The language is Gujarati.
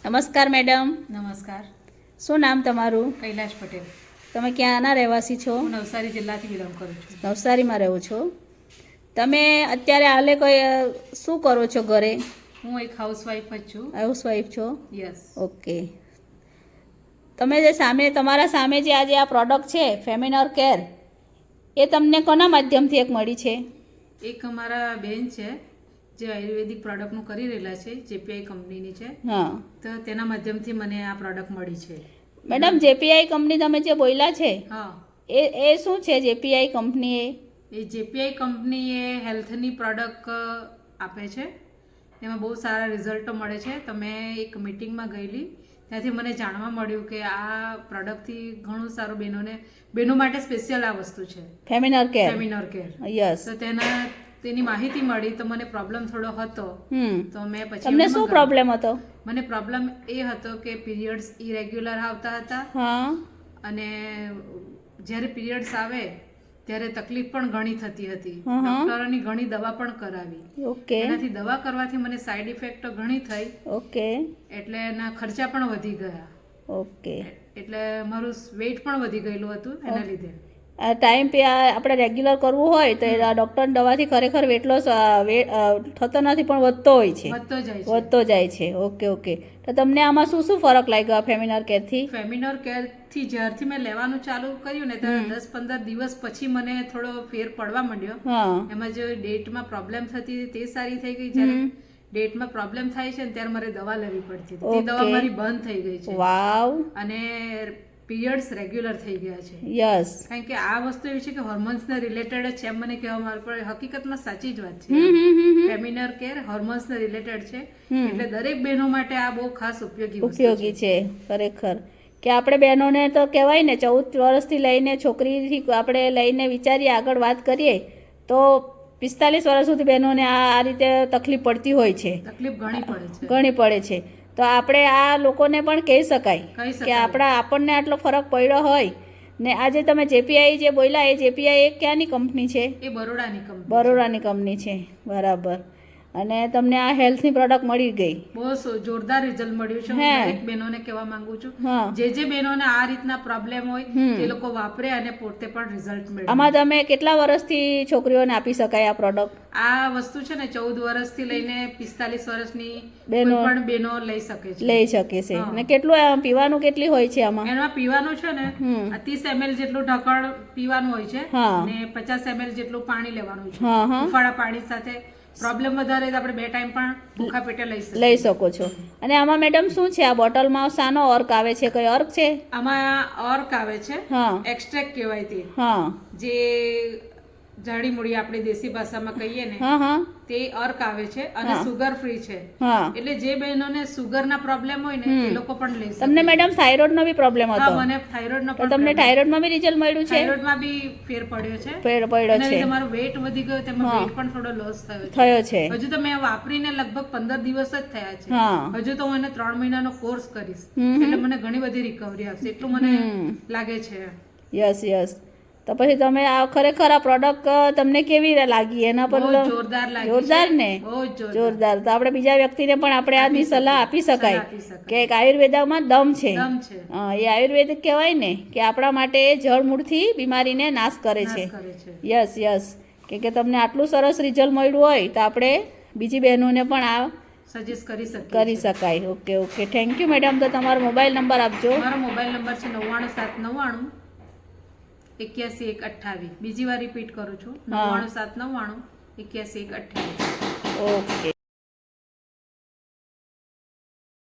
નમસ્કાર મેડમ. નમસ્કાર. શું નામ તમારું? કૈલાશ પટેલ. તમે ક્યાંના રહેવાસી છો? હું નવસારી જિલ્લાથી બિલોંગ કરું છું. નવસારીમાં રહો છો. તમે અત્યારે હાલે કોઈ શું કરો છો ઘરે? હું એક હાઉસવાઈફ જ છું. હાઉસવાઈફ છો? યસ. ઓકે. તમે જે તમારા સામે જે આજે આ પ્રોડક્ટ છે ફેમિનર કેર, એ તમને કોના માધ્યમથી એક મળી છે? એક અમારા બેન છે જે આયુર્વેદિક પ્રોડક્ટનું કરી રહેલા છે, જેપીઆઈ કંપનીની છે. હા. તો તેના માધ્યમથી મને આ પ્રોડક્ટ મળી છે. મેડમ, જેપીઆઈ કંપની તમે જે બોલ્યા છે, હા, એ શું છે જેપીઆઈ કંપની? એ જેપીઆઈ કંપની એ હેલ્થની પ્રોડક્ટ આપે છે. એમાં બહુ સારા રિઝલ્ટો મળે છે. તો મેં એક મિટિંગમાં ગયેલી, ત્યાંથી મને જાણવા મળ્યું કે આ પ્રોડક્ટથી ઘણું સારું બહેનો માટે સ્પેશિયલ આ વસ્તુ છે, ફેમિનર કેર. ફેમિનર કેર. યસ. તો તેની માહિતી મળી તો મને પ્રોબ્લેમ થોડો હતો. તો મેં પછી તમને શું પ્રોબ્લેમ હતો? મને પ્રોબ્લેમ એ હતો કે પીરિયડ્સ ઇરેગ્યુલર આવતા હતા. હા. અને જ્યારે પીરિયડ્સ આવે ત્યારે તકલીફ પણ ઘણી થતી હતી. હા. ડોક્ટરોની ઘણી દવા પણ કરાવી. ઓકે. એનાથી દવા કરવાથી મને સાઈડ ઇફેક્ટ ઘણી થઈ. ઓકે. એટલે એના ખર્ચા પણ વધી ગયા. ઓકે. એટલે મારું વેઇટ પણ વધી ગયેલું હતું એના લીધે. આ ટાઈમ પે આપણે રેગ્યુલર કરવું હોય તો એ ડૉક્ટરની દવાથી ખરેખર વેટ લોસ થતો નથી, પણ વધતો હોય છે. વધતો જાય છે. ઓકે. ઓકે. તો તમને આમાં શું શું ફરક લાગ્યો આ ફેમિનર કેરથી? ફેમિનર કેરથી જ્યારથી મેં લેવાનું ચાલુ કર્યું ને ત્યારે 10-15 દિવસ પછી મને થોડો ફેર પડવા માંડ્યો. હા. એમાં જે ડેટમાં પ્રોબ્લેમ થતી હતી તે સારી થઈ ગઈ. જ્યારે ડેટમાં પ્રોબ્લેમ થાય છે ને ત્યારે મારે દવા લેવી પડતી હતી. તે દવા મારી બંધ થઈ ગઈ છે. વાવ. અને પીરિયડ્સ રેગ્યુલર થઈ ગયા છે. યસ. કારણ કે આ વસ્તુ એવી છે કે હોર્મોન્સને રિલેટેડ જ છે એમ મને કહેવામાં આવે, પણ હકીકતમાં સાચી જ વાત છે. ફેમિનર કેર હોર્મોન્સને રિલેટેડ છે, એટલે દરેક બહેનો માટે આ બહુ ખાસ ઉપયોગી છે ખરેખર. કે આપણે બહેનોને તો કહેવાય ને 14 વર્ષથી લઈને છોકરીથી આપણે લઈને વિચારીએ, આગળ વાત કરીએ તો 45 વર્ષ સુધી બહેનોને આ રીતે તકલીફ પડતી હોય છે. તકલીફ ઘણી પડે છે. તો આપણે આ લોકોને પણ કહી શકાય કે આપણને આટલો ફરક પડ્યો હોય ને. આજે તમે જેપીઆઈ જે બોલ્યા, એ જેપીઆઈ એ ક્યાંની કંપની છે? એ બરોડાની કંપની છે. બરાબર. અને તમને આ હેલ્થની પ્રોડક્ટ મળી ગઈ? બહુ જોરદાર રિઝલ્ટ મળ્યું છે. હું દરેક બહેનોને કહેવા માંગુ છું, જે બહેનોને આ રીતના પ્રોબ્લેમ હોય તે લોકો વાપરે અને પોતે પણ રિઝલ્ટ મેળવે. આમાં તમે કેટલા વર્ષથી છોકરીઓને આપી શકાય આ પ્રોડક્ટ? આ વસ્તુ છે ને 14 વર્ષથી લઈને 45 વર્ષની કોઈ પણ બહેનો લઈ શકે છે. અને કેટલું પીવાનું કેટલી હોય છે આમાં? એમાં પીવાનું છે ને 30 ml જેટલું ઢાંકણ પીવાનું હોય છે અને 50 ml જેટલું પાણી લેવાનું છે. હુંફાળા પાણી સાથે. પ્રોબ્લેમ વધારે તો આપણે 2 ટાઈમ પણ ભૂખા પેટે લઈ શકો છો. અને આમાં મેડમ શું છે આ બોટલમાં? શાનો અર્ક આવે છે? કઈ અર્ક છે આમાં? અર્ક આવે છે, એક્સ્ટ્રેક્ટ કહેવાય તે. જે જાડી મૂડી આપણે દેશી ભાષામાં કહીએ ને તે અર્ક આવે છે અને સુગર ફ્રી છે. એટલે જે બહેનોને સુગરના પ્રોબ્લેમ હોય ને તે લોકો પણ લઈ શકે. તમને મેડમ થાઇરોઇડનો બી પ્રોબ્લેમ હતો? મને થાઇરોઇડનો તો તમને થાઇરોઇડમાં બી રિઝલ્ટ મળ્યું છે? થાઇરોઇડમાં બી ફેર પડ્યો છે. તમારો વેઇટ વધી ગયો, તેમાં વેઇટ પણ થોડો લોસ થયો છે. હજુ તો મેં વાપરીને લગભગ 15 દિવસ જ થયા છે. હજુ તો હું એને 3 મહિનાનો કોર્સ કરીશ એટલે મને ઘણી બધી રિકવરી આવશે, એટલું મને લાગે છે. યસ. તો પછી તમે આ ખરેખર આ પ્રોડક્ટ તમને કેવી લાગી? એના પર જોરદાર ને? જોરદાર. તો આપણે બીજા વ્યક્તિને પણ આપણે આની સલાહ આપી શકાય કે આયુર્વેદમાં દમ છે. એ આયુર્વેદિક કહેવાય ને કે આપણા માટે જળમૂળથી બીમારીને નાશ કરે છે. યસ. કે તમને આટલું સરસ રિઝલ્ટ મળ્યું હોય તો આપણે બીજી બહેનોને પણ આ સજેસ્ટ કરી શકાય. ઓકે. Thank you madam. તો તમારો મોબાઈલ નંબર આપજો. મારો મોબાઈલ નંબર છે 99799 81 128. બીજી વાર રિપીટ કરું છું, 99799 81 128. ઓકે.